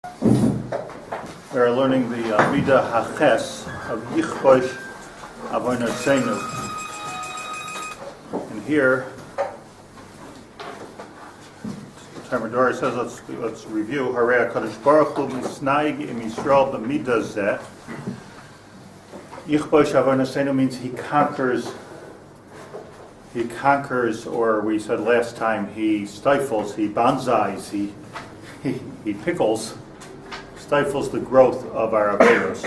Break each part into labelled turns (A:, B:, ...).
A: We are learning the Midah HaChes of Yichbosh Avonoseinu. And here, Tomer Devorah says, let's review. Harei HaKadosh Baruch Hu misnaig im Yisrael b'midah zeh. Yichbosh Avonoseinu means he conquers, or we said last time, he stifles, he bonsais, he pickles, stifles the growth of our averos.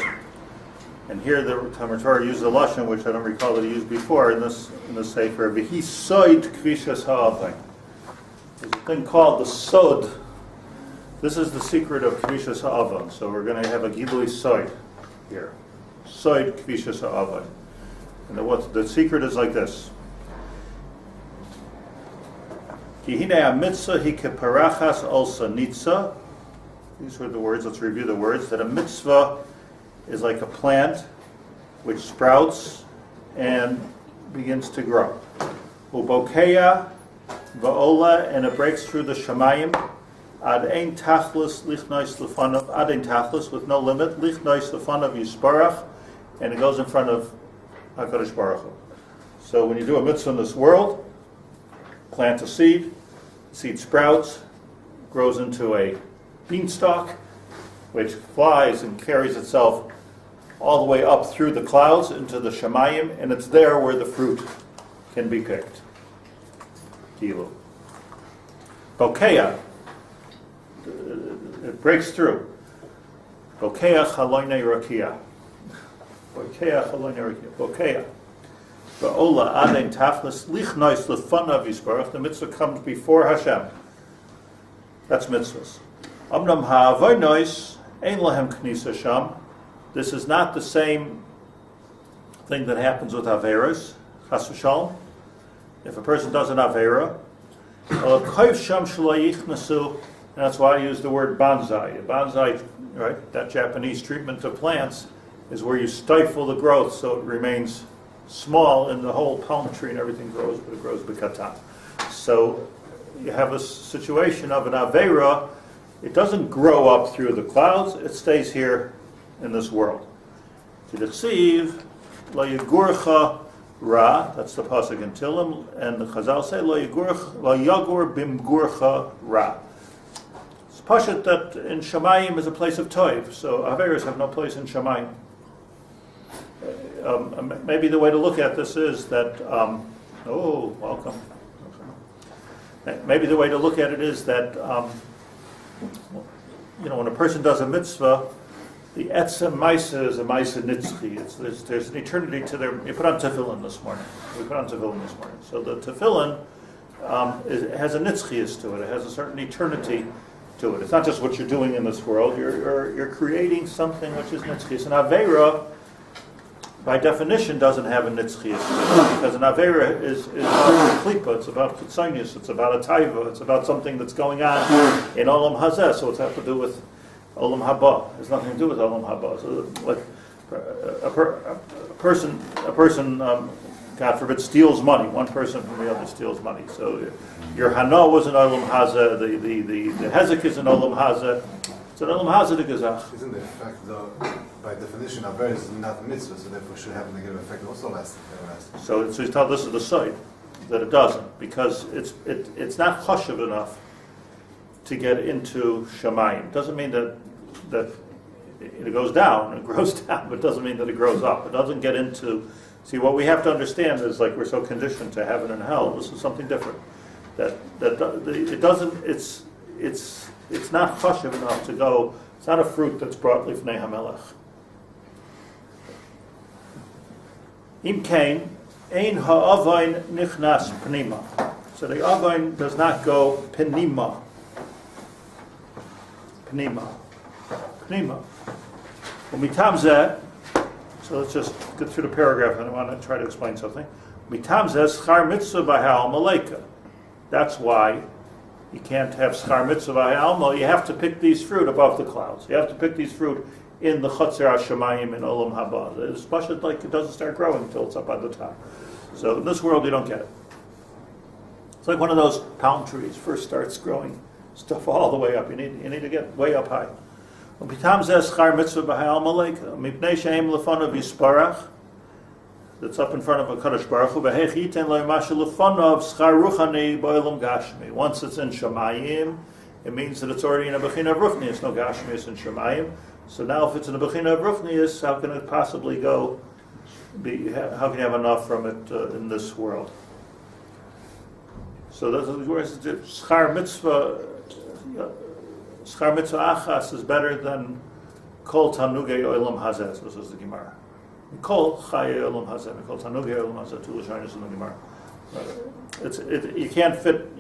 A: And here the Tomer Devorah used a lashon which I don't recall that he used before in this sefer. V'hi soid kvishas ha'avon. There's a thing called the sod. This is the secret of kvishas ha'avon. So we're going to have a gilui soid here. Soid kvishas ha'avon. And the secret is like this. Ki hine ha-mitzvah hi keparachas olsa nitza. These were the words. Let's review the words. That a mitzvah is like a plant which sprouts and begins to grow. Ubokeya va'ola, and it breaks through the shamayim. Ad ein tachlis lichnois lefanav, ad ein tachlis, with no limit, lichnois lefanav yisparach, and it goes in front of HaKadosh Baruch Hu. So when you do a mitzvah in this world, plant a seed, the seed sprouts, grows into a beanstalk, which flies and carries itself all the way up through the clouds into the shamayim, and it's there where the fruit can be picked. Kilu. Bokeya, it breaks through. Bokeya chaloinei rakia. Bokeya chaloinei rakia. Bokeya. Ba'ola adein tachlis lichnois lefanav yisbarach. The mitzvah comes before Hashem. That's mitzvahs. Amnam ha'avonos ein lahem knisa sham. This is not the same thing that happens with averos. Chas v'shalom. If a person does an avera, and that's why I use the word bonsai. Bonsai, right? That Japanese treatment of plants is where you stifle the growth so it remains small, and the whole palm tree and everything grows, but it grows b'katan. So you have a situation of an avera. It doesn't grow up through the clouds, it stays here in this world. Tidichsiv, lo yagurcha ra, that's the pasuk in Tilim, and the Chazal say, lo yagur bimgurcha ra. It's pasuk that in Shamayim is a place of toiv, so averas have no place in Shamayim. Maybe the way to look at this is that, welcome. Maybe the way to look at it is that, when a person does a mitzvah, the etzem maisa is a maisa nitzchi. There's an eternity to their. You put on tefillin this morning. So the tefillin has a nitzchius to it. It has a certain eternity to it. It's not just what you're doing in this world. You're creating something which is nitzchius. And avera, by definition, doesn't have a nitzchius because an avera is about klipa, it's about chitzonius, it's about a taiva, it's about something that's going on in olam hazeh, so it's have to do with olam haba. It has nothing to do with olam haba. So, like a person, God forbid, steals money. One person from the other steals money. So your hana was in olam hazeh, the hezek is in olam hazeh. It's an olam hazeh de gezach.
B: Isn't the effect, though, by definition, avera is not a mitzvah, so therefore should have a negative effect also lasting.
A: So he's told this is the side that it doesn't, because it's not chashuv enough to get into shamayim. Doesn't mean that it goes down, it grows down, but it doesn't mean that it grows up. It doesn't get into. See, what we have to understand is, like, we're so conditioned to heaven and hell. This is something different. It doesn't. It's not chashuv enough to go. It's not a fruit that's brought lifnei hamelech. Im kain ein ha'avain nichnas pnima. So the avain does not go pnima. Umitam zeh. So let's just get through the paragraph, and I want to try to explain something. Umitam zeh schar mitzvah b'ha'al malaika. That's why you can't have schar mitzvah b'ha'alma. You have to pick these fruit above the clouds. You have to pick these fruit in the Chotzer HaShamayim in Olam Haba. It's pashut like it doesn't start growing until it's up on the top. So in this world you don't get it. It's like one of those palm trees first starts growing stuff all the way up. You need to get way up high. Pitam zeh schar mitzvah b'ha'al malek, mipnei she'em lefonav yisparach, that's up in front of a Kadosh Baruch Hu, v'hech yiten lo mashu lefonav schar ruchani b'olam gashmi. Once it's in Shemayim, it means that it's already in a bechina of ruchnius, no gashmius in Shemayim. So now if it's in a bechina of ruchnius, how can it possibly how can you have enough from it in this world? So that's the words. Schar mitzvah achas is better than kol tanugei olam hazeh. This is the Gemara. Kol chaye olam hazeh, kol tanugei olam hazeh. Two lashonos in the Gemara. You can't fit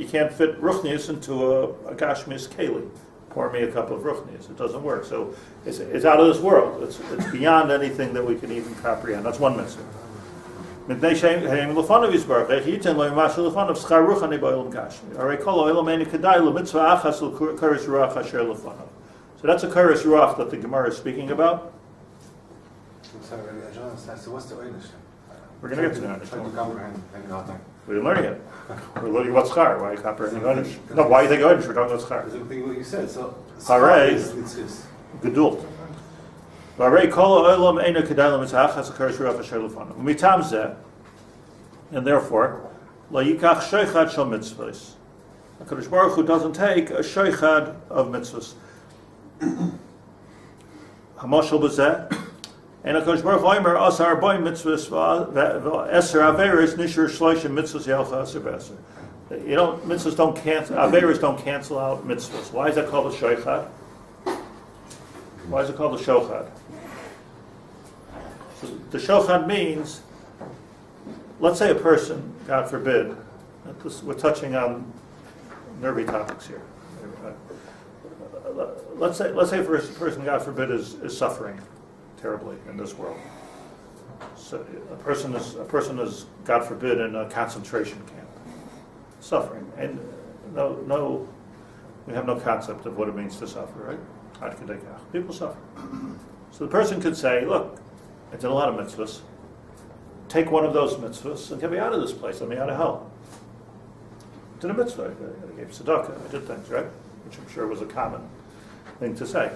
A: ruchnius into a gashmius keli. Pour me a cup of ruchnius. It doesn't work. So it's out of this world. It's beyond anything that we can even comprehend. That's one mitzvah. All right, kol olam eini kedai lemitzvah achas l'karis ruach asher lefanav. So that's a karis ruach that the Gemara is speaking about.
B: I'm sorry, I don't understand. So what's the Einish?
A: We're going to get to that.
B: Trying to comprehend.
A: We didn't learn it yet. We're learning about schar. Why are you comprehending Einish? No, why do you think Einish? We're talking about schar.
B: Because everything what you said. So
A: Hooray.
B: It's
A: Gedult. Hooray, kol olam eini kedai lemitzvah achas l'karis ruach asher lefanav. Mitam zeh, and therefore, la yikach shoichad shel mitzvahs. HaKadosh Baruch Hu doesn't take a shoichad of mitzvahs. Hamoshel b'zeh, and HaKadosh Baruch Hu omer asar boy mitzvahs v'eser averis nishur shloishim mitzvahs yelcha aser b'eser. Mitzvahs don't cancel, averis don't cancel out mitzvahs. Why is that called a shoichad? Why is it called a shochad? So the shochad means, let's say a person, God forbid, we're touching on nervy topics here. Let's say a person, God forbid, is suffering terribly in this world. So a person is, God forbid, in a concentration camp, suffering, and we have no concept of what it means to suffer, right? People suffer. So the person could say, look, I did a lot of mitzvahs. Take one of those mitzvahs and get me out of this place. Let me out of hell. I did a mitzvah. I gave tzedakah. I did things, right? Which I'm sure was a common thing to say.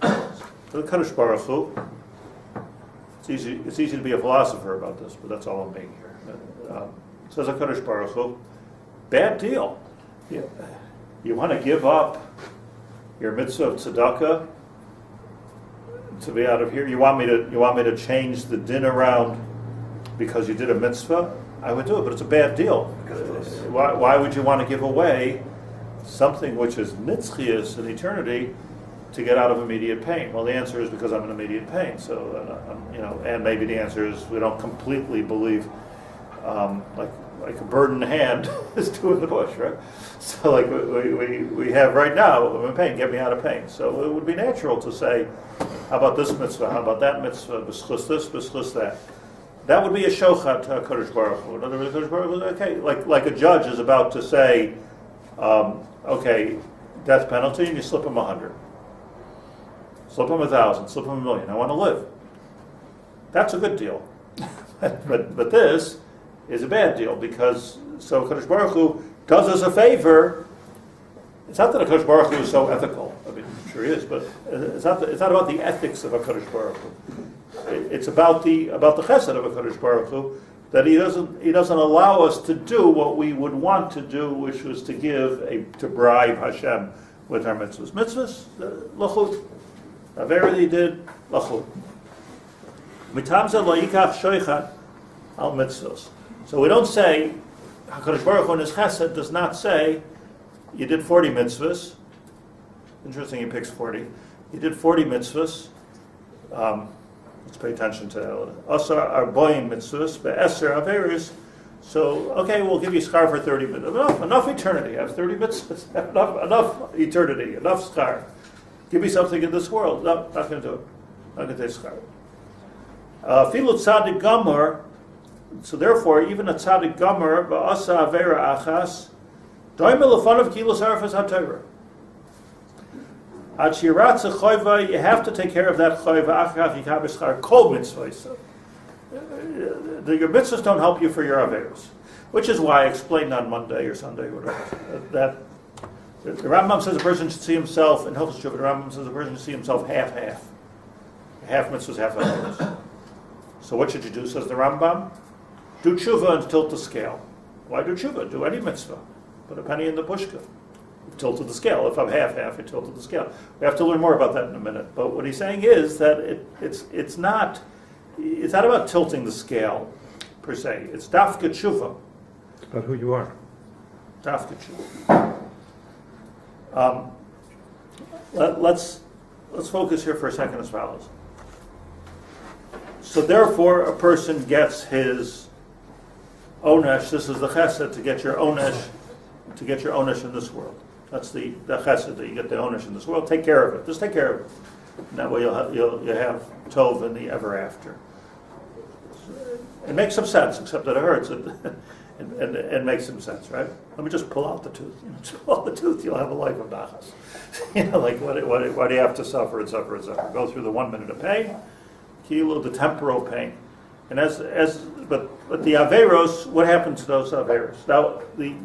A: So the Kadosh Baruch Hu, it's easy to be a philosopher about this, but that's all I'm being here. Says the Kadosh Baruch Hu, bad deal. You want to give up your mitzvah of tzedakah to be out of here? You want me to change the din around because you did a mitzvah? I would do it, but it's a bad deal. Why would you want to give away something which is nitzchias in eternity to get out of immediate pain? Well, the answer is because I'm in immediate pain. So, and maybe the answer is we don't completely believe, like a bird in the hand is two in the bush, right? So like we have right now, I'm in pain, get me out of pain. So it would be natural to say, how about this mitzvah, how about that mitzvah, b'schus this, b'schus that. That would be a shochat to Kadosh Baruch Hu. In other words, Kadosh Baruch Hu, okay, like a judge is about to say, okay, death penalty, and you slip him 100. Slip him 1,000, slip him 1,000,000. I want to live. That's a good deal. but this is a bad deal because Kadosh Baruch Hu does us a favor. It's not that a Kadosh Baruch Hu is so ethical. I mean, I'm sure he is, but it's not about the ethics of a Kadosh Baruch Hu. It's about the chesed of a Kadosh Baruch Hu, that he doesn't allow us to do what we would want to do, which was to bribe Hashem with our mitzvahs. Mitzvahs, lachut. Averity did lachut. Mitamza lo yikach shoichat al mitzvahs. So we don't say, HaKadosh Baruch Hu in his chesed does not say, you did 40 mitzvahs. Interesting, he picks 40. You did 40 mitzvahs. Let's pay attention to Asar Arboim mitzvahs, Be'eser Averis. So, okay, we'll give you schar for 30 mitzvahs. Enough eternity. I have 30 mitzvahs. enough eternity. Enough schar. Give me something in this world. No, not going to do it. Not going to take schar. Filu tzadik gamar. So therefore, even a tzadik gamar, Ba'asa Avera Achas, Doim Elefanav Kilos Arafas HaTorah. You have to take care of that choiva. Your mitzvahs don't help you for your averos, which is why I explained on Monday or Sunday, whatever, that The Rambam says a person should see himself, in Hilchos Tshuva, the Rambam says a person should see himself half-half. Half mitzvahs, half avoros. So what should you do, says the Rambam? Do tshuva and tilt the scale. Why do tshuva? Do any mitzvah. Put a penny in the pushka. You've tilted the scale. If I'm half-half, you tilted the scale. We have to learn more about that in a minute. But what he's saying is that it's not about tilting the scale, per se. It's dafka tshuva.
C: It's about who you are.
A: Dafka tshuva. Let's focus here for a second as follows. So therefore, a person gets his onesh. This is the chesed, to get your onesh in this world. That's the chesed, that you get the onesh in this world. Take care of it. Just take care of it. And that way you'll have tov in the ever after. It makes some sense, except that it hurts. It makes some sense, right? Let me just pull out the tooth. Just pull out the tooth, you'll have a life of nachas. Like what do you have to suffer and suffer and suffer? Go through the 1 minute of pain, kilo, the temporal pain. And but the averos, what happened to those averos? Now the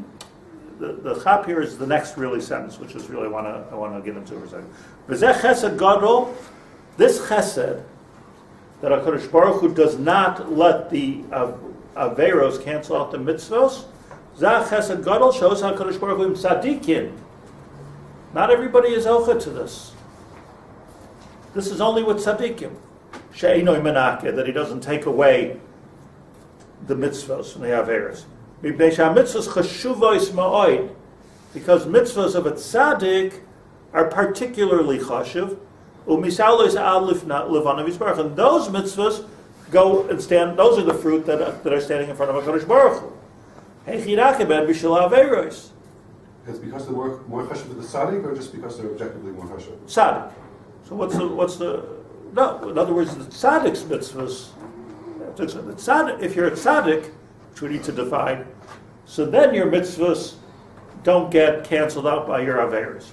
A: chap here is the next really sentence, which is really I want to get into for a second. V'zeh chesed gadol, this chesed that HaKadosh Baruch Hu does not let the averos cancel out the mitzvos. Zeh chesed gadol shows HaKadosh Baruch Hu im tzadikim. Not everybody is ocha to this. This is only with tzadikim. She'einoi menake, that he doesn't take away the mitzvos from the averos. Because mitzvahs of a tzaddik are particularly chashuv, and those mitzvahs go and stand. Those are the fruit that are standing in front of HaKadosh Baruch Hu.
D: It's because they're more chashuv to the tzaddik, or just because they're objectively more chashuv?
A: Tzaddik. So what's the? No, in other words, the tzaddik's mitzvahs. The tzaddik, if you're a tzaddik, which we need to define, so then your mitzvahs don't get canceled out by your averos.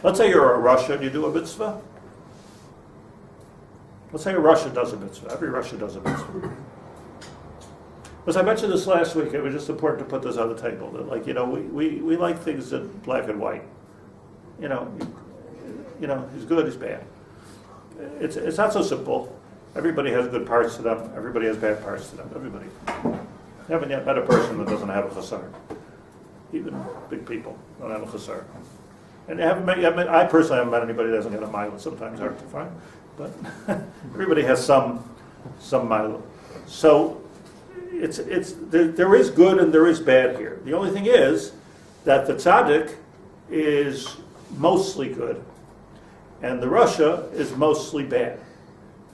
A: Let's say you're a Russia and you do a mitzvah. Let's say a Russia does a mitzvah. Every Russia does a mitzvah. As I mentioned this last week, it was just important to put this on the table. That, like, we like things in black and white. He's good, he's bad. It's not so simple. Everybody has good parts to them. Everybody has bad parts to them. Everybody. I haven't yet met a person that doesn't have a chasar. Even big people don't have a chasar. And I personally haven't met anybody that doesn't get a mila. Sometimes hard to find, but everybody has some mila. So there is good and there is bad here. The only thing is that the tzaddik is mostly good, and the Russia is mostly bad.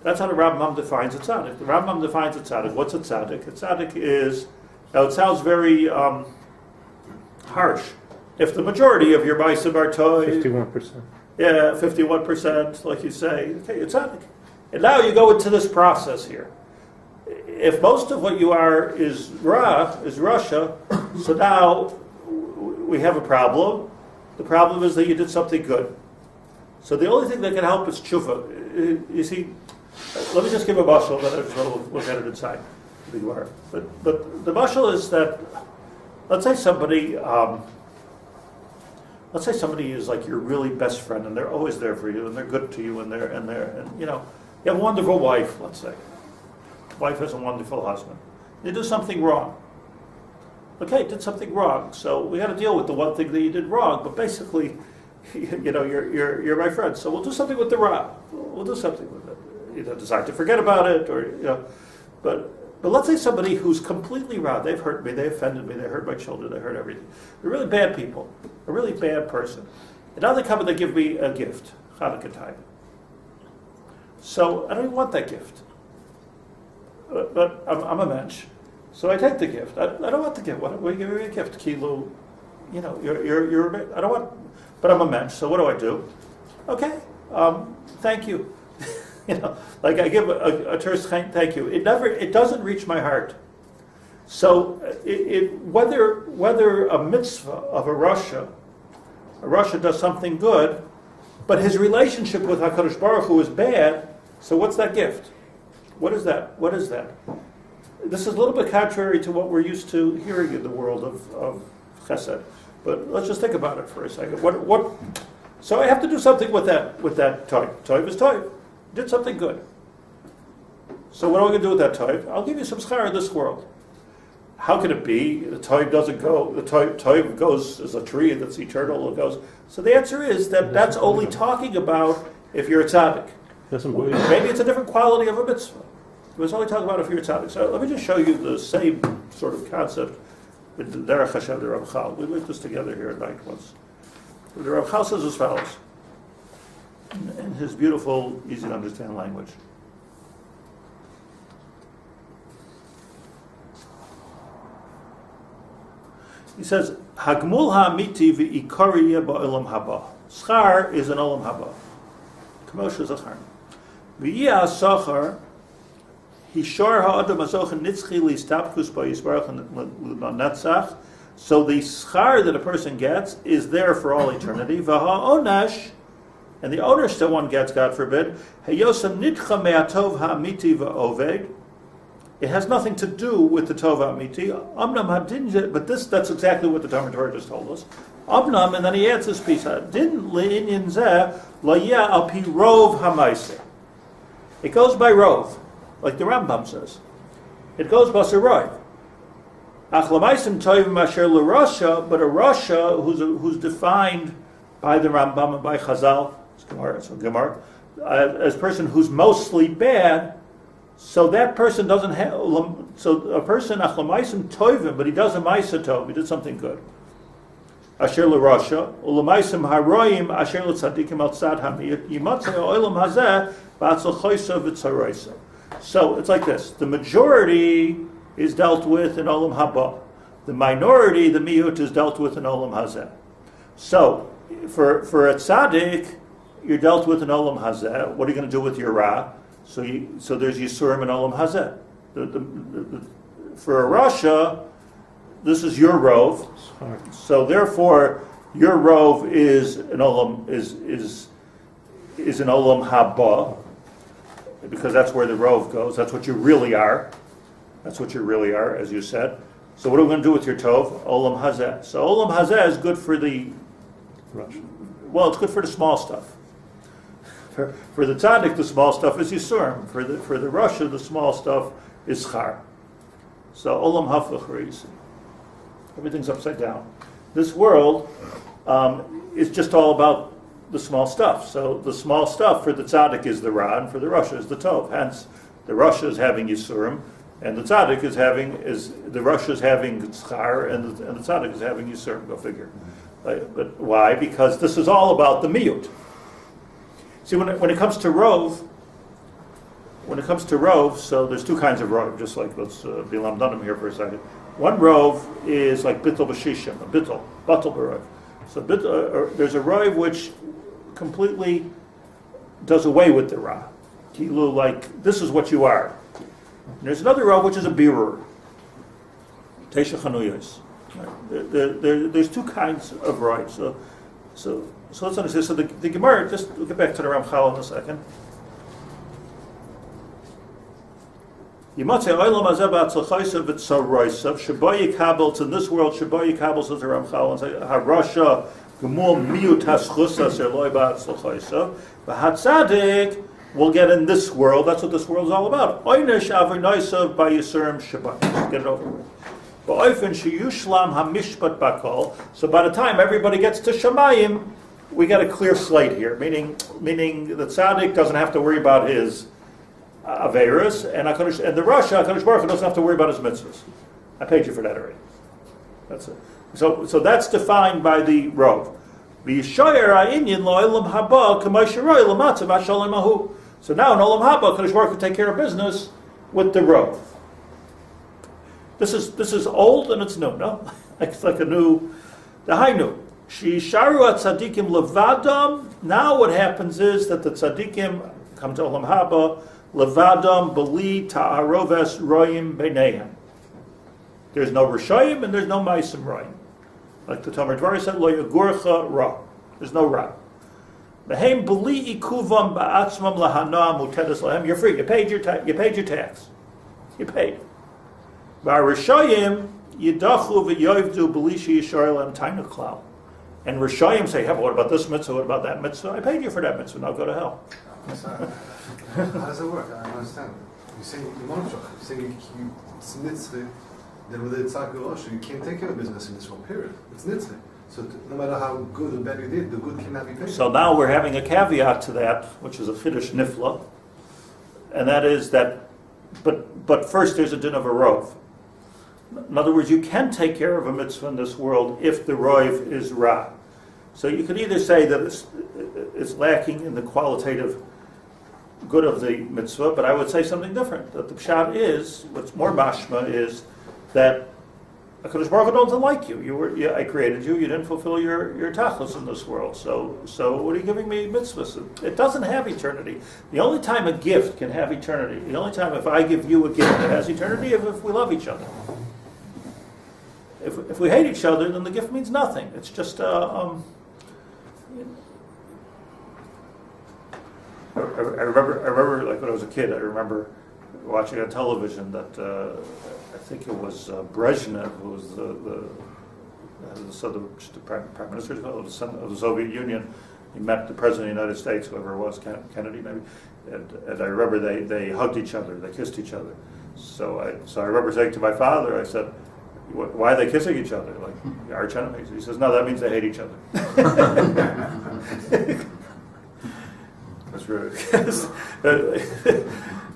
A: That's how the Rambam defines a tzaddik. The Rambam defines a tzaddik. What's a tzaddik? A tzaddik is, now it sounds very harsh. If the majority of your ma'asim are toy,
C: 51%.
A: Yeah, 51%, like you say, okay, you're tzaddik. And now you go into this process here. If most of what you are is Russia, so now we have a problem. The problem is that you did something good. So the only thing that can help is tshuva. You see, let me just give a mashal, then we'll get it inside. But the mashal is that, let's say somebody is like your really best friend, and they're always there for you, and they're good to you, and you have a wonderful wife. Let's say, wife has a wonderful husband. You do something wrong. Okay, did something wrong. So we got to deal with the one thing that you did wrong. But basically, you're my friend. So we'll do something with the ra. We'll do something with it. Decide to forget about it, or But let's say somebody who's completely ra. They've hurt me. They offended me. They hurt my children. They hurt everything. They're really bad people. A really bad person. And now they come and they give me a gift, Hanukkah time. So I don't even want that gift. But I'm a mensch. So I take the gift. I don't want the gift. What are you giving me a gift? Kilo, you're I don't want, but I'm a mensch. So what do? Okay, thank you. Like I give a terse thank you. It doesn't reach my heart. So whether a mitzvah of a Russia does something good, but his relationship with HaKadosh Baruch Hu is bad, so what's that gift? What is that? What is that? This is a little bit contrary to what we're used to hearing in the world of chesed. But let's just think about it for a second. So I have to do something with that toiv. Toiv is toiv. Did something good. So what am I going to do with that toiv? I'll give you some schar in this world. How can it be? The toiv doesn't go. The toiv goes as a tree that's eternal. It goes. So the answer is that that's only talking about if you're a tzaddik. Maybe it's a different quality of a mitzvah. It was only talking about if you're a tzaddik. So let me just show you the same sort of concept with the Derech Hashem, the Rav Chal. We looked this together here at night once. The Rav Chal says as follows, in his beautiful, easy to understand language. He says, Hagmul ha'amiti v'ikariya ba'olam haba. Schar is an olam haba. Kamosha zachar. V'yia ha'sachar, hishar ha'adam ha'zochen nitzchi li'stapkus ba'yisbarach l'natzach. So the schar that a person gets is there for all eternity. V'ha'onash, and the onesh that one gets, God forbid, ha'yosam nitcha me'atov ha'amiti v'oved. It has nothing to do with the Tova Amiti. Amnam hadinja, but that's exactly what the Tomer Devorah just told us. Amnam, and then he adds this piece. Din le'inyan zeh la'yeh al pi rov ha'maiseh. It goes by rov, like the Rambam says. It goes by rov. Ach l'maisim tovim asher l'rasha, but a rasha who's defined by the Rambam and by Chazal, it's Gemara, as a person who's mostly bad. So that person doesn't have. So a person achlamaisem tovim, but he does a ma'isa tov. He did something good. Asher l'rasha ulamaisem haroyim asher l'tzadikim al tzad hamiyat yimatzei olam hazeh ba'atzal choysa v'tzaroysa. So it's like this: the majority is dealt with in olam haba. The minority, the miyut, is dealt with in olam hazeh. So for a tzadik, you're dealt with in olam hazeh. What are you going to do with your ra? So there's Yisurim and Olam Hazeh. For a Rasha, this is your rov. So therefore, your rov is an Olam an Olam Haba, because that's where the rov goes. That's what you really are. That's what you really are, as you said. So what are we going to do with your tov? Olam Hazeh. So Olam Hazeh is good for the Rasha. Well, it's good for the small stuff. For the tzaddik, the small stuff is yisurim. For the Rasha, the small stuff is schar. So olam hafach reisi. Everything's upside down. This world is just all about the small stuff. So the small stuff for the tzaddik is the ra, and for the Rasha is the tov. Hence, the Rasha is having yisurim, and the tzaddik is having schar, and the tzaddik is having yisurim. Go figure. But why? Because this is all about the miyut. See, when it comes to rov, so there's two kinds of rov. Just like let's be lamdanim here for a second. One rov is like bittul b'shishim, a bittul b'rov. So there's a rov which completely does away with the ra. Kilu, like this is what you are. And there's another rov which is a birur. Teisha chanuyos. There's two kinds of rov. So let's understand. So the Gemara, we'll get back to the Ramchal in a second. Yimatzei olam hazeh b'atzalchaysa v'tzaroysa sheba yikabel, in this world sheba yikabel, says the Ramchal, and say harasha gemul miyut haschus aser loy b'atzalchaysa v'hatzadik will get in this world. That's what this world is all about. Oynish avonoseinu b'yisurim sheba. Get it over with. Ba'ofen sheyushlam hamishpat bakol. So by the time everybody gets to Shemayim, we got a clear slate here, meaning the tzaddik doesn't have to worry about his averos, and the Rasha, HaKadosh Baruch Hu, doesn't have to worry about his mitzvahs. I paid you for that already. That's it. So that's defined by the rov. So now in Olam Haba, HaKadosh Baruch Hu take care of business with the rov. This is old and it's new, no? It's like a new, the high new. Shisharu tzadikim levadam. Now what happens is that the tzadikim come to Olam Haba levadam beli ta'aroves royim beinehem. There's no rishayim and there's no ma'asim royim. Like the Tomer Devorah said, lo yagurcha ra. There's no ra. Behem beli ikuvam ba'atzmam lahana mutedes lahem. You're free. You paid your tax. You paid. Ba'rishayim Yidachu v'yoivdu b'lishi yishar lem tainu klal. And Rishayim say, hey, what about this mitzvah? What about that mitzvah? I paid you for that mitzvah. Now go to hell.
B: How does it work? I don't understand. You say it's nitzvah. Then with the tzak you can't take care of business in this one period. It's nitzvah. So no matter how good or bad you did, the good cannot be paid.
A: So now we're having a caveat to that, which is a chiddush nifla, and that is that, but first there's a din of a rov. In other words, you can take care of a mitzvah in this world if the rov is ra. So you could either say that it's lacking in the qualitative good of the mitzvah, but I would say something different. That the pshat is, what's more mashma is that HaKadosh Baruch Hu doesn't like you. I created you. You didn't fulfill your tachlis in this world. So what are you giving me mitzvahs? It doesn't have eternity. The only time a gift can have eternity, the only time if I give you a gift that has eternity, if we love each other. If we hate each other, then the gift means nothing. It's just I remember like when I was a kid, I remember watching on television that I think it was Brezhnev, who was the prime minister of the Soviet Union. He met the president of the United States, whoever it was, Kennedy maybe, and I remember they hugged each other, they kissed each other. So I remember saying to my father, I said, why are they kissing each other? Like arch enemies. He says, no, that means they hate each other. That's rude.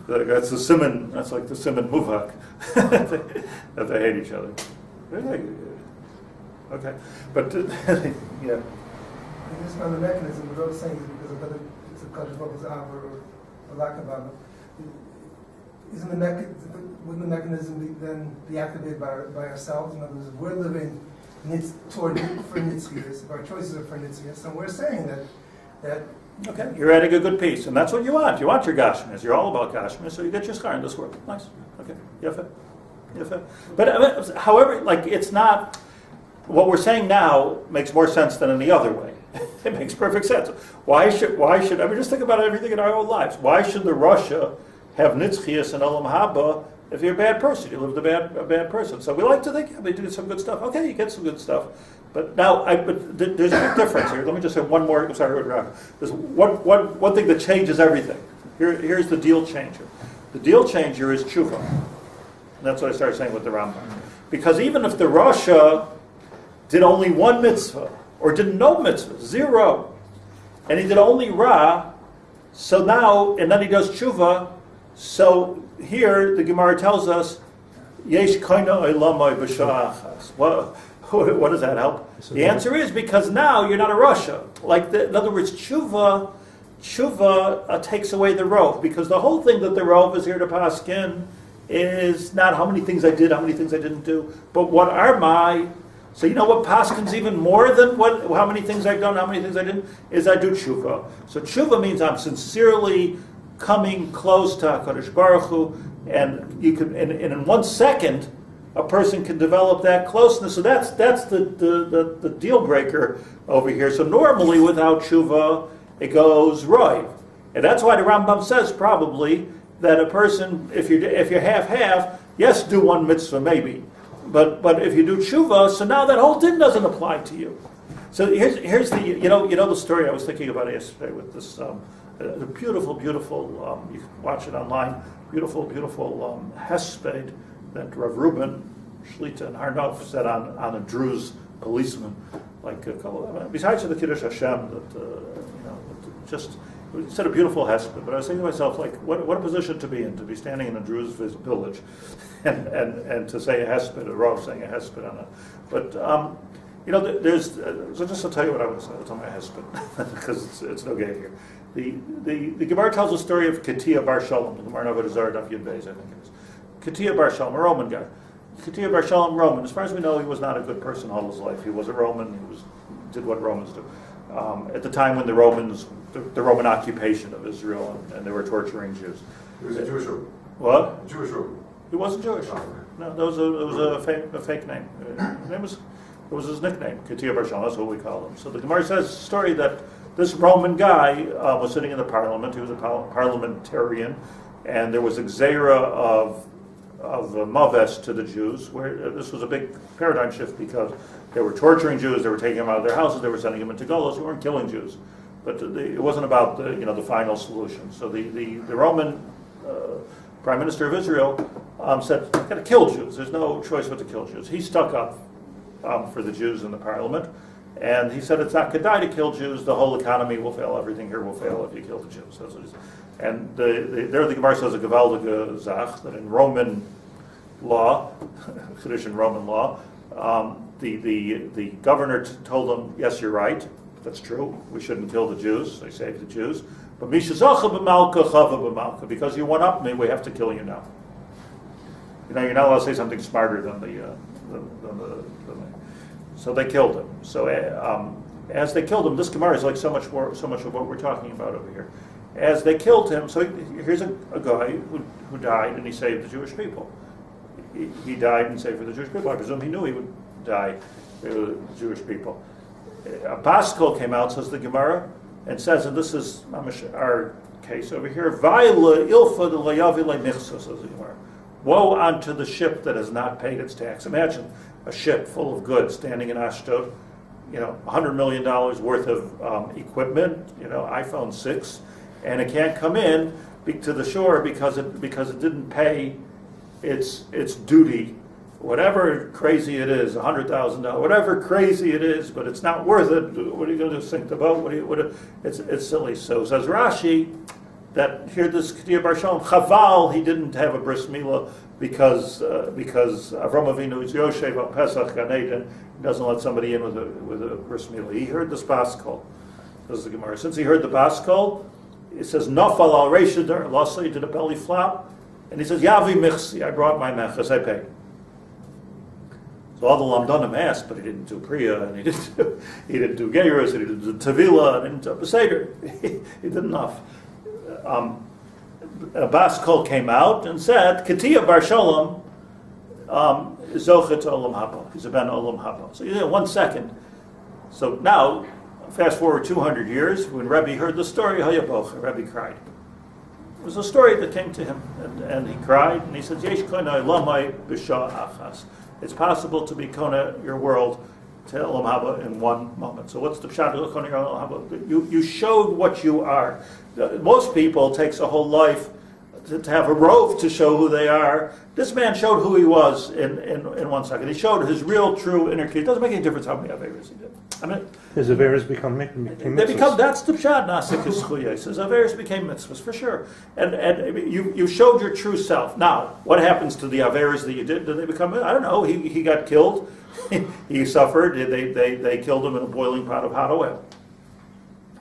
A: That's the simon. That's like the simon muvhak that they hate each other. Okay, but yeah.
C: It's not the mechanism, but I was saying is because of whether it's a Kadosh Baruch Hu's Ava or lack of Ava. Wouldn't the mechanism then be activated by ourselves? In other words, if we're living for nitzchias, if our choices are for nitzchias, and we're saying that.
A: Okay, you're adding a good piece, and that's what you want. You want your gashmias. You're all about gashmias, so you get your schar in this world. Nice. Okay, yafa. But however, like it's not. What we're saying now makes more sense than any other way. It makes perfect sense. Why should? I mean, just think about everything in our own lives. Why should the Russia have nitzchias and olam haba if you're a bad person? You lived a bad person. So we like to think, they do some good stuff. Okay, you get some good stuff. But now, there's a big difference here. Let me just say one more. I'm sorry, there's one thing that changes everything. Here's the deal changer. The deal changer is tshuva. And that's what I started saying with the Rambam. Because even if the Rasha did only one mitzvah, or did no mitzvah, 0, and he did only Ra, so now, and then he does tshuva, so here the Gemara tells us, Yesh koina olamai b'sha'achas. What does that help? The answer is because now you're not a Rasha. In other words, tshuva takes away the rov, because the whole thing that the rov is here to paskin is not how many things I did, how many things I didn't do, but what are my. So you know what paskin's even more than how many things I've done, how many things I didn't, is I do tshuva. So tshuva means I'm sincerely coming close to HaKadosh Baruch Hu, and you can, and in 1 second, a person can develop that closeness. So that's the deal breaker over here. So normally without tshuva, it goes roiv, and that's why the Rambam says probably that a person, if you're half, yes, do one mitzvah maybe. But if you do tshuva, so now that whole din doesn't apply to you. So here's the you know the story I was thinking about yesterday with this the beautiful you can watch it online, beautiful hesped that Rav Reuben Shlita and Harnov said on a Druze policeman, besides the Kiddush Hashem that just. He said a beautiful hesped, but I was thinking to myself, like, what a position to be in, to be standing in a Druze village, and to say a hesped, a Rav saying a hesped on it. But there's so just to tell you what I was tell my hesped because it's no game here. The Gemara tells a story of Ketia Bar Shalom. The Gemara Avodah Zarah Daf Yud Beis, I think it is. Ketia Bar Shalom, a Roman guy. Ketia Bar Shalom, Roman. As far as we know, he was not a good person all his life. He was a Roman. He did what Romans do. At the time when the Roman occupation of Israel, and they were torturing Jews.
D: He was a Jewish Roman.
A: What?
D: A Jewish Roman.
A: He wasn't Jewish. No, it was a fake name. It was his nickname, Ketia Bar Shalom. That's what we call him. So the Gemara says a story that this Roman guy was sitting in the parliament. He was a parliamentarian, and there was a gzeira Maves to the Jews, where this was a big paradigm shift because they were torturing Jews, they were taking them out of their houses, they were sending them into Golos, they weren't killing Jews. But it wasn't about the final solution. So the Roman Prime Minister of Israel said, "You've got to kill Jews. There's no choice but to kill Jews." He stuck up for the Jews in the parliament, and he said, "It's not kedai to kill Jews. The whole economy will fail. Everything here will fail if you kill the Jews." That's what he said. And there the Gemara says a gewaltige Zach that in Roman law, tradition Roman law, the governor told them, "Yes, you're right. That's true. We shouldn't kill the Jews. They saved the Jews. But mishazacha b'malka chava b'malka. Because you one up me, we have to kill you now. You're not allowed to say something smarter than the So they killed him. So as they killed him, this Gemara is like so much of what we're talking about over here. As they killed him, so here's a guy who died and he saved the Jewish people. He died and saved for the Jewish people. I presume he knew he would die for the Jewish people. A Baskol came out, says the Gemara, and says, and this is our case over here, Vaila ilfa de layavile michsa, says the Gemara. Woe unto the ship that has not paid its tax. Imagine a ship full of goods standing in Ashdod, $100 million worth of equipment, iPhone 6, and it can't come in to the shore because it didn't pay its duty. Whatever crazy it is, $100,000, whatever crazy it is, but it's not worth it. What are you going to do, sink the boat? It's silly. So says Rashi that here this Ketiyah Bar Shalom, Chaval, he didn't have a bris milah because Avram Avinu is Yoshev al Pesach Gan Eden, doesn't let somebody in with a bris milah. He heard this baskol. This is the Gemara. Since he heard the baskol, it says Nafal al Reishader, Lasli did a belly flop, and he says Yavi Michsi, I brought my mechas, I paid. So all the Lamdanim asked, but he didn't do Priya, and he didn't do Geirus, and he didn't do Tavila, and he didn't do Beseder. He did enough. A Baskol came out and said, Ketiyah Bar Shalom Zochet Olam Haba. He's a Ben Olam Haba. So 1 second. So now, fast forward 200 years, when Rebbe heard the story, Hayabocha, Rebbe cried. It was a story that came to him, and he cried, and he said, Yesh Kona Lamai B'Shah Achas. It's possible to be Kona, your world, to Olam Haba in one moment. So what's the pshat of Kona Olam Haba? You showed what you are. Most people, it takes a whole life to have a rove to show who they are. This man showed who he was in 1 second. He showed his real, true inner key. It doesn't make any difference how many Averis he did. I mean,
E: his Averis become mitzvahs.
A: That's the pshat. Nasik is chuyes. His Averis became mitzvahs for sure. And you showed your true self. Now, what happens to the Averis that you did? Did they become? I don't know. He got killed. He suffered. They killed him in a boiling pot of hot oil.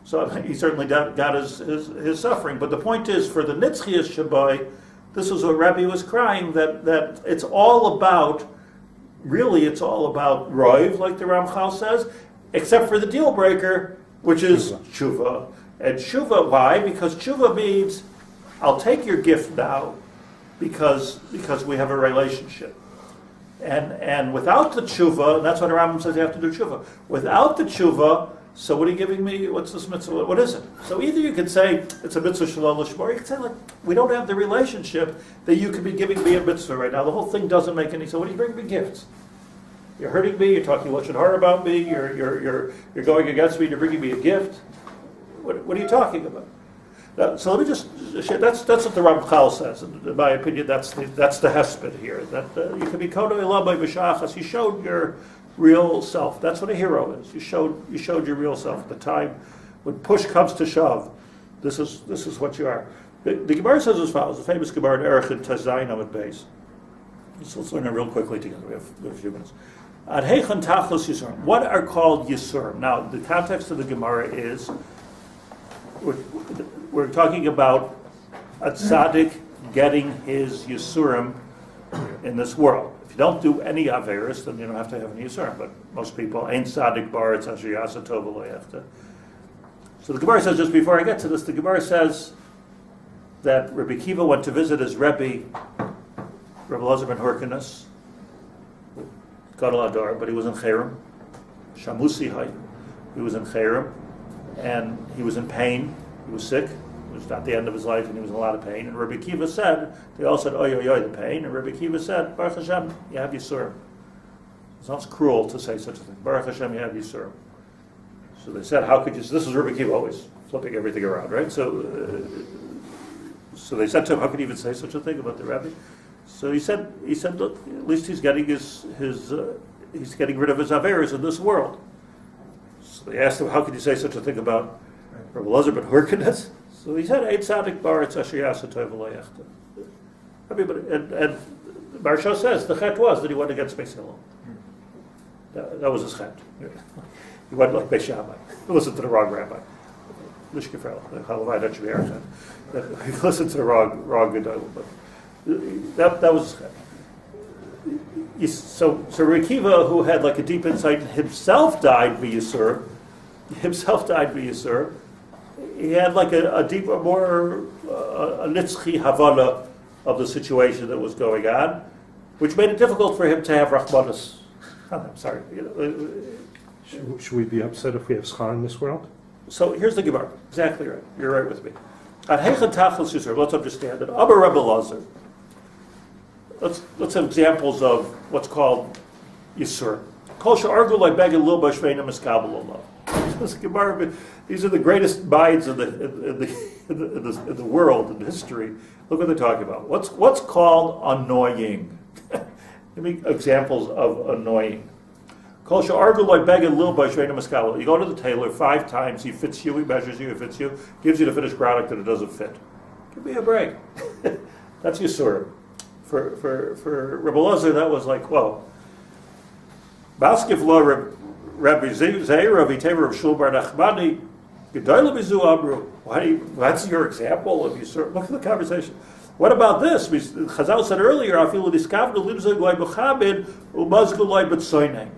A: So he certainly got his suffering. But the point is, for the Nitzchias Shabai, this was what Rebbe was crying, that it's all about, really it's all about Roiv, like the Ramchal says, except for the deal breaker, which is tshuva. And tshuva, why? Because tshuva means, I'll take your gift now, because we have a relationship. And without the tshuva, and that's what the Rambam says you have to do tshuva. Without the tshuva, so what are you giving me? What's this mitzvah? What is it? So either you can say it's a mitzvah shalol l'shmor, you can say we don't have the relationship that you could be giving me a mitzvah right now. The whole thing doesn't make any sense. What do you bring me gifts? You're hurting me. You're talking lashon hara about me. You're going against me. You're bringing me a gift. What are you talking about? So let me just share. That's what the Ramchal says. In my opinion, that's the hesped here. That you can be kodo elah by b'shachas. You showed your real self. That's what a hero is. You showed your real self at the time. When push comes to shove, this is what you are. The Gemara says as follows. The famous Gemara in Erech and Tazayin Amud Beis. So let's learn it real quickly together. We have a few minutes. Ad Heichen Tachlos Yisurim. What are called Yisurim? Now, the context of the Gemara is we're talking about a tzaddik getting his Yisurim in this world. If you don't do any Averis, then you don't have to have any Yisurim. But most people, Ein tzaddik bar, it's asher yasa tov v'lo yafta. So the Gemara says, just before I get to this, the Gemara says that Rabbi Kiva went to visit his Rebbe, Rabbi Elazar ben Hyrcanus, Gadol Adar, but he was in Cherem, Shamusi Hay. He was in Cherem, and he was in pain. He was sick. It was at the end of his life and he was in a lot of pain. And Rabbi Akiva said, they all said, oy, oy, oy, the pain. And Rabbi Akiva said, Baruch Hashem, you have Yisurim. It sounds cruel to say such a thing. Baruch Hashem, you have Yisurim. So they said, how could you, this is Rabbi Akiva always flipping everything around, right? So they said to him, how could you even say such a thing about the Rabbi? So he said, look, at least he's getting he's getting rid of his averas in this world. So they asked him, how could you say such a thing about Rabbi Elazar ben Hurkanes? So he said, Ein tzadik baretz asher ya'aseh tov v'lo yachta. And Maharsha says the chet was that he went against Beis Hillel. That was his chet. He went like Beis Shammai. He listened to the wrong rabbi. Lishkefel, Halavai, that should be our chet. He listened to the wrong Gedol. But that was his chet. So Rabbi Akiva, who had like a deep insight, himself died v'Yisur. He had like a deeper, more a nitzchi havana of the situation that was going on, which made it difficult for him to have rachmanis. I'm sorry.
E: Should we be upset if we have schar in this world?
A: So here's the Gemara. Exactly right. You're right with me. At Heichen Tachlis Yisur, let's understand it. Amar Rebbe Elazar. Let's have examples of what's called Yisur. Kol she'argu like beged lilbash ve'eino miskabel olav. These are the greatest minds in the world, in history. Look what they're talking about. What's called annoying? Give me examples of annoying. Kol she'argu like beged lilbash ve'eino miskabel. You go to the tailor 5 times, he fits you, he measures you, he fits you, gives you the finished product that it doesn't fit. Give me a break. That's Yisur. For Rabbi Elazar, that was like, whoa. Baskif lo Rabbi Zeir, Rabbi Tamer of Shul Bar Nachmani, Gedoyle Bizu Amru. That's your example of Yisur. Look at the conversation. What about this? Chazal said earlier, Afilu diskavnu limzay loy b'chabed umazgu loy b'tzoynei.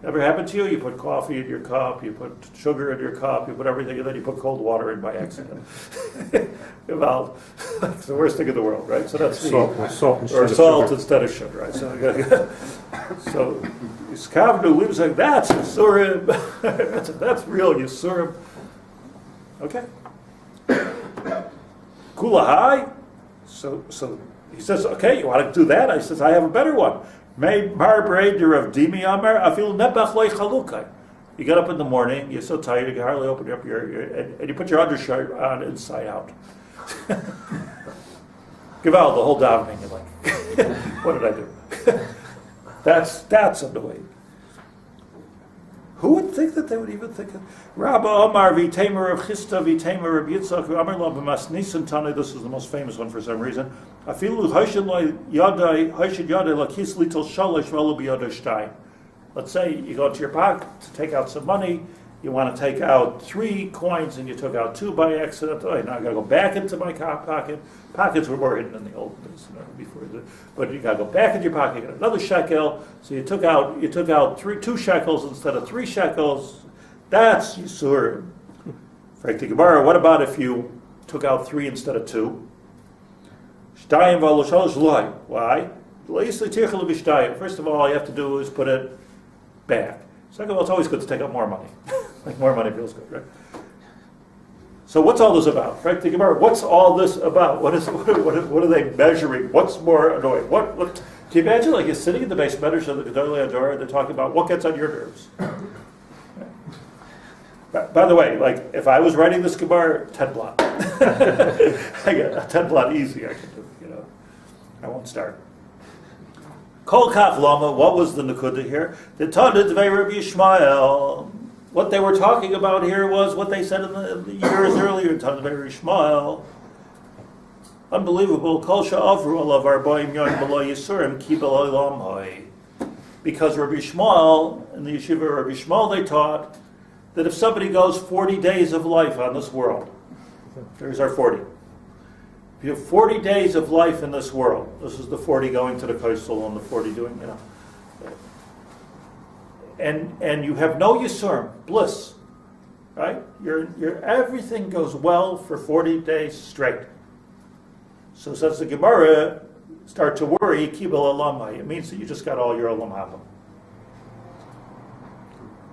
A: Ever happened to you? You put coffee in your cup, you put sugar in your cup, you put everything, and then you put cold water in by accident. Well, it's the worst thing in the world, right? So that's salt instead of sugar, right? So Iskavnu lives like that's Yisurim. That's real Yisurim. Okay. Kulahai. So he says, okay, you want to do that? I says, I have a better one. You get up in the morning, you're so tired you can hardly open up and you put your undershirt on inside out. Give out the whole davening. You're like, what did I do? That's annoying. Who would think that they would even think of Rabbi Omar v'Tamer of Chista v'Tamer of Yitzchak Amar lo b'mas Nisan Tani. This is the most famous one for some reason. Afilu Hoshed Yadai Lakis Litel Shalish V'Lo B'Yadai Shtayim. Let's say you go into your pocket to take out some money. You want to take out 3 coins and you took out 2 by accident. Oh, now I got to go back into my pocket. Pockets were more hidden in the old days, but you got to go back into your pocket, get another shekel. So you took out 2 shekels instead of 3 shekels. That's Yisur. Frank the Gemara. What about if you took out 3 instead of 2? Shtayim v'alo shalosh loy. Why? First of all, all you have to do is put it back. Second of all, it's always good to take out more money. Like more money feels good, right? So what's all this about? Frank the Gemara, what's all this about? What are they measuring? What's more annoying? What do you imagine like you're sitting in the base medrash of the Gedolei Hador, they're talking about what gets on your nerves? By the way, like if I was writing this Gemara, 10 blot. I get a 10 blot easy I can do, I won't start. Kol Kaf Lama, what was the Nakuda here? The Tana Dvei Rabbi Yishmael. What they were talking about here was what they said in the years earlier, Tana Dvei Rabbi Yishmael. Unbelievable. Kol Sha'avru alav arbaim yom b'lo yisurim ki b'lo olam hoi. Because Rabbi Yishmael, in the yeshiva of Rabbi Yishmael, they taught that if somebody goes 40 days of life on this world, there's our 40. If you have 40 days of life in this world, this is the 40 going to the coastal and the 40 doing, and you have no yisurim, bliss, right? Your everything goes well for 40 days straight. So says the Gemara, start to worry, kibel alamai. It means that you just got all your olam haba.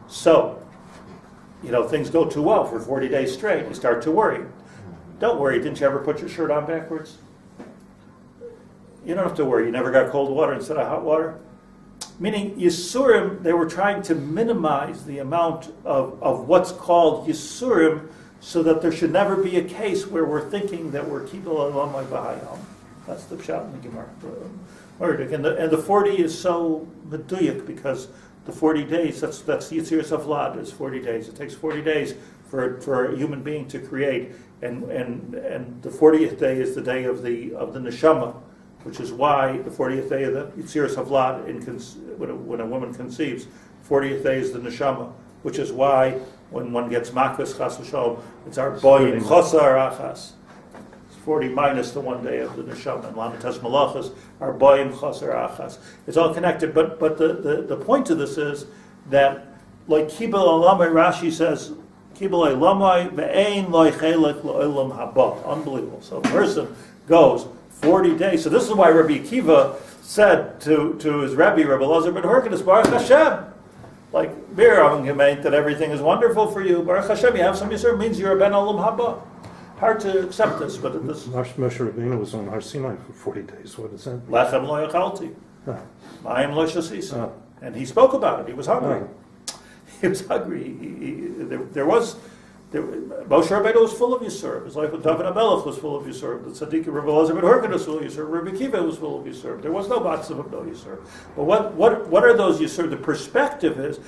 A: So, things go too well for 40 days straight. You start to worry. don't worry, didn't you ever put your shirt on backwards? You don't have to worry, you never got cold water instead of hot water. Meaning, Yisurim, they were trying to minimize the amount of what's called Yisurim so that there should never be a case where we're thinking that we're Kibul Alamai Bahayam. That's the Pshat in the Gemara. And the 40 is so meduyak because the 40 days, that's Yitziras Avlad, is 40 days. It takes 40 days for a human being to create. And the 40th day is the day of the Neshama, which is why the 40th day of the Yitziras Havlad, when a woman conceives, 40th day is the Neshama, which is why when one gets Makas Chas V'Shalom, it's our boy in Chosar Achas. It's 40 minus the 1 day of the Neshama. And Lamitas Malachas, our boy in Chosar Achas. It's all connected, but the point of this is that, like Kibul Alamai, Rashi says, Kibul Alamai ve'ein loy chelek lo'olam haba. Unbelievable. So a person goes 40 days. So this is why Rabbi Akiva said to his Rabbi Elazar ben Horkenes, Baruch Hashem, like Bir Gemeint, that everything is wonderful for you. Baruch Hashem, you have some Yisur, means you're a Ben Olam Haba. Hard to accept this, but this
E: Moshe Rabbeinu was on Har Sinai for 40 days. What is that?
A: Lechem lo yachalti, Mayim lo shasisa, and he spoke about it. He was hungry. He was hungry. Moshe Rabbeinu was full of Yisur. His life with David HaMelech was full of Yisur. The Tzadikim Rabbi Elazar ben Horkenes was full of Yisur. Rabbi Akiva was full of Yisur. There was no Batzav of no Yisur. But what are those Yisur? The perspective is,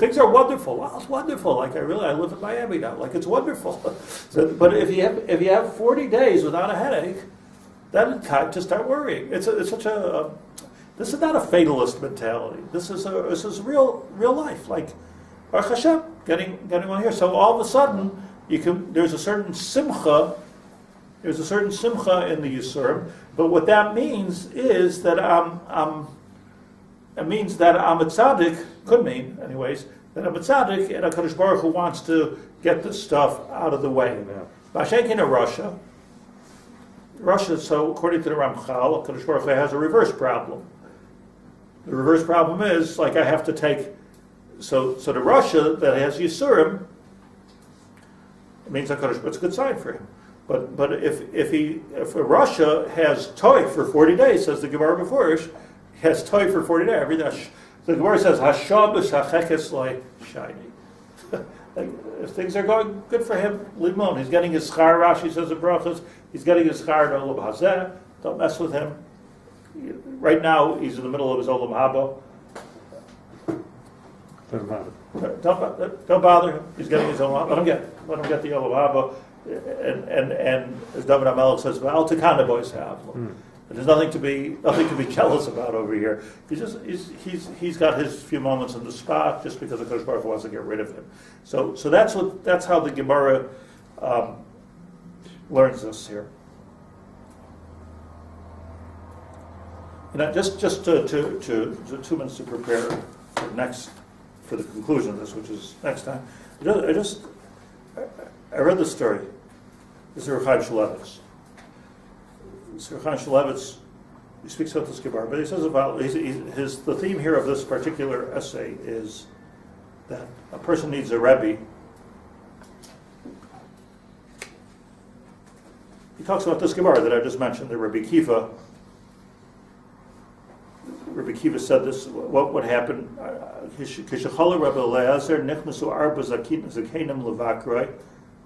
A: things are wonderful. Wow, it's wonderful. Like I live in Miami now. Like it's wonderful. But if you have 40 days without a headache, then it's time to start worrying. It's such a this is not a fatalist mentality. This is real life. Like Baruch Hashem, getting on here. So all of a sudden, there's a certain simcha. There's a certain simcha in the Yisurim. But what that means is that it means that I'm a tzaddik. Could mean, anyways, that I'm a tzaddik and HaKadosh Baruch Hu wants to get this stuff out of the way. B'Hashenkin in Russia. So according to the Ramchal, HaKadosh Baruch Hu has a reverse problem. The reverse problem is like I have to take. So the Russia that has Yisurim, it means it's a good sign for him. But if Russia has toy for 40 days, says the Gemara before, he has toy for 40 days. Every day, the Gemara says Hashabus hachekes loy shiny. If things are going good for him, leave him alone. He's getting his schar. Rashi says in Brachos, he's getting his schar in Olam Hazeh. Don't mess with him. Right now, he's in the middle of his Olam Haba. Don't bother him. He's getting his own. Let him get the Olam Haba. And as David HaMelech says, "Al Tikana boys have." There's nothing to be jealous about over here. He's got his few moments on the spot just because the Kodesh Baruch Hu wants to get rid of him. So that's how the Gemara learns this here. Just to 2 minutes to prepare for the conclusion of this, which is next time. I read this story. This is Rav Chaim Shulevitz. Rav Chaim Shulevitz, he speaks about this Gemara, but he says about the theme here of this particular essay is that a person needs a Rebbe. He talks about this Gemara that I just mentioned, the Rabbi Akiva. Rabbi Akiva said this, what would happen? Kishachala Rabbi Elazar nichnasu arba zakenim levakroi.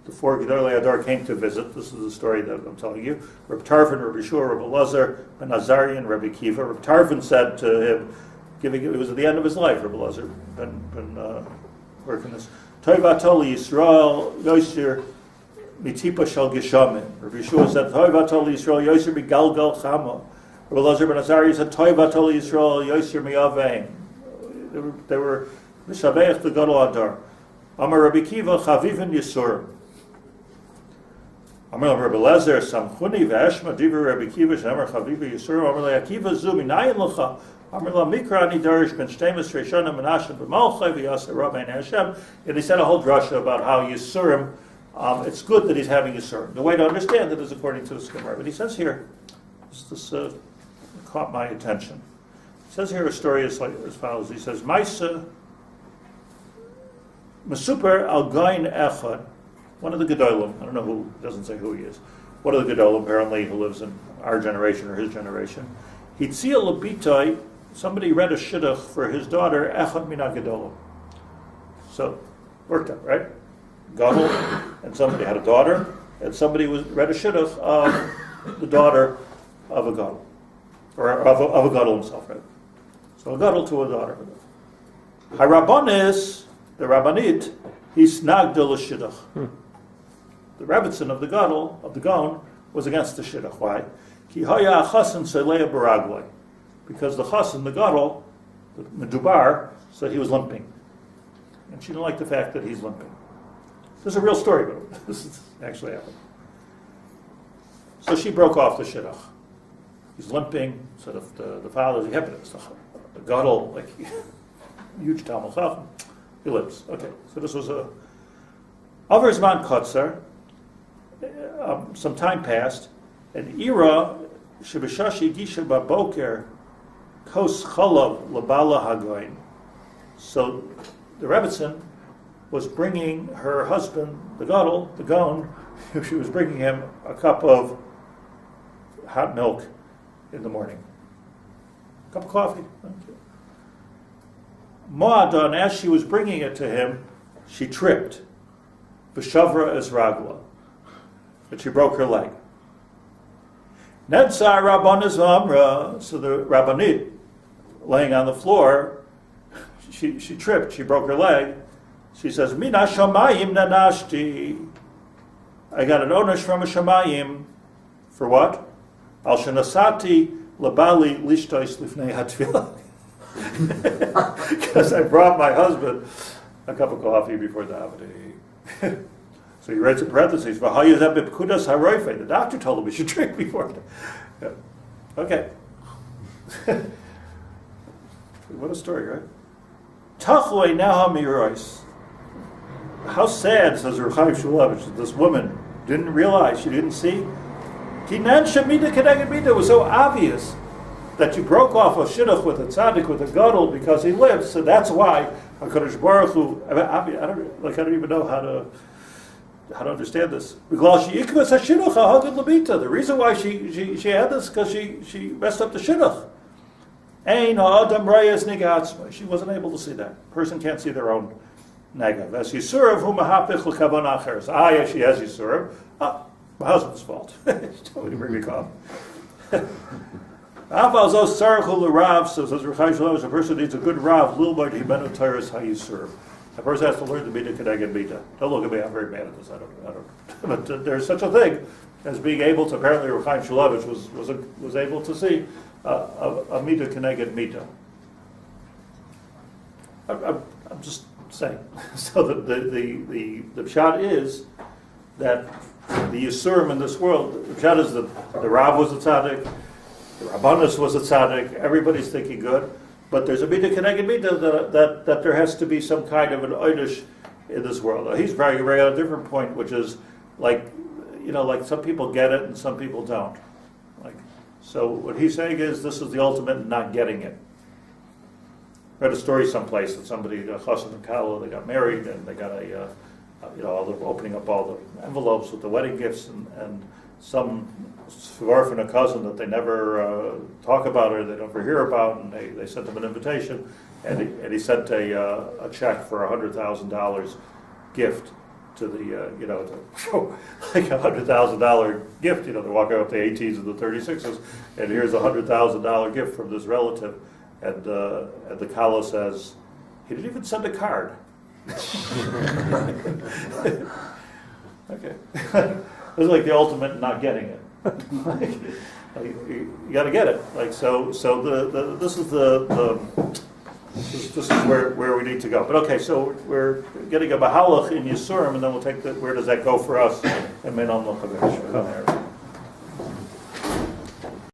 A: The 4 Gedolei Adar came to visit. This is the story that I'm telling you. Rabbi Tarfon, Rabbi Shua, Rabbi Elazar, Ben Azarian, Rabbi Akiva. Rabbi Tarfon said to him, it was at the end of his life, Rabbi Elazar, been working this. Toivatoli Yisrael Yosir Mitipa Shal Geshamin. Rabbi Shua said, Toivatoli Yisrael Yosir Migalgal Chama. Rabbi Elazar Ben Azarian said, Toivatoli Yisrael Yosir Miyavein. They were Mishabeach the Gadol Adar. Amar Rabbi Akiva Chavivin Yisur. Amar Rabbi Elazar Samchuni V'Eshma Divrei Rabbi Akiva Shemar Chaviva Yisur. Amar Akiva Zu Minayin L'cha. Amar La Mikra Ani Darish Ben Shtemis Reishana Menashe B'Malchai V'Yaseh Rabbein Hashem. And he said a whole drasha about how Yisurim. It's good that he's having Yisurim. The way to understand it is according to the Gemara. But he says here, this caught my attention. He says here a story as follows. He says, Maisa Mesuper al Goin Echad one of the Gedolim, I don't know who, doesn't say who he is, one of the Gedolim apparently who lives in our generation or his generation, Hitzia Labitoi, somebody read a shidduch for his daughter, Echad Mina Gedolim. So, worked out, right? Gadol, and somebody had a daughter, and somebody read a shidduch of the daughter of a Gadol, or of a Gadol himself, right? So a Gadol to a daughter. Harabanis, the Rabbanit, he's Nagdil Shidduch. The Rebbitzin of the Gadol, of the Gaon, was against the Shidduch. Why? Ki haya chasen selea baragloi. Because the chasen, the Gadol, the Medubar, said he was limping. And she didn't like the fact that he's limping. This is a real story, but this is actually happened. So she broke off the Shidduch. He's limping, so the father's the Hepidus, the Gadol, like, huge Talmud Chacham, he limps. Okay, so this was a... Over Zman Kotzer, some time passed, and Ira, Shibishashi Gisha Baboker, Kos Chalav Labala Hagoin. So the Rebbitzin was bringing her husband, the Gadol, the Gaon, she was bringing him a cup of hot milk in the morning. A cup of coffee. Mo'adon, as she was bringing it to him, she tripped. V'shavra es ragla. But she broke her leg. Netzar Rabbanis V'amra, so the Rabbanit, laying on the floor, she tripped, she broke her leg. She says, Mina shamayim nanashti. I got an onesh from a shamayim. For what? Al shenasati labali lishtois lifnei hatfilah. Because I brought my husband a cup of coffee before davening. So he writes in parentheses, the doctor told him we should drink before. Yeah. Okay. What a story, right? Tachloi now mirois. How sad, says Rav Shulevich, that this woman didn't realize, she didn't see. Kinan Shemita Kedeged It was so obvious that you broke off a shidduch with a tzaddik, with a gadol, because he lives. So that's why HaKadosh Baruch Hu, I don't even know how to understand this. The reason why she had this because she messed up the shidduch. She wasn't able to see that. Person can't see their own negav. As Yisurav, who mahapich l'kavan acheres. Yes, she has Yisurav. My husband's fault. She told me to bring me coffee. Rav says, as a person needs a good Rav, Lilbart Hibenu Tyrus, how you serve. A person has to learn to be the Kedeged Bita. Don't look at me, I'm very mad at this. I don't. But there's such a thing as being able to, apparently Rav Shulevich was able to see a Mita Kedeged Mita. I'm just saying. So the shot is that the Yisurim in this world, the shot is that the Rav was a tzaddik, the Rabbanus was a tzaddik, everybody's thinking good, but there's a Mita Keneged Mita that there has to be some kind of an oidish in this world. He's very, very at a different point, which is like some people get it and some people don't. So what he's saying is this is the ultimate in not getting it. I read a story someplace that somebody, Chassan and Kala, they got married and they got opening up all the envelopes with the wedding gifts and some svarf and a cousin that they never talk about or they never hear about, and they sent him an invitation, and he sent a check for $100,000 gift to the like $100,000 gift. They're walking up the 18s and the 36s, and here's a $100,000 gift from this relative, and the Kala says he didn't even send a card. Okay. This is like the ultimate in not getting it. You got to get it. So this is where we need to go. But okay, so we're getting a mahalach in Yisurim, and then we'll take where does that go for us? And Menam L'Chavesh.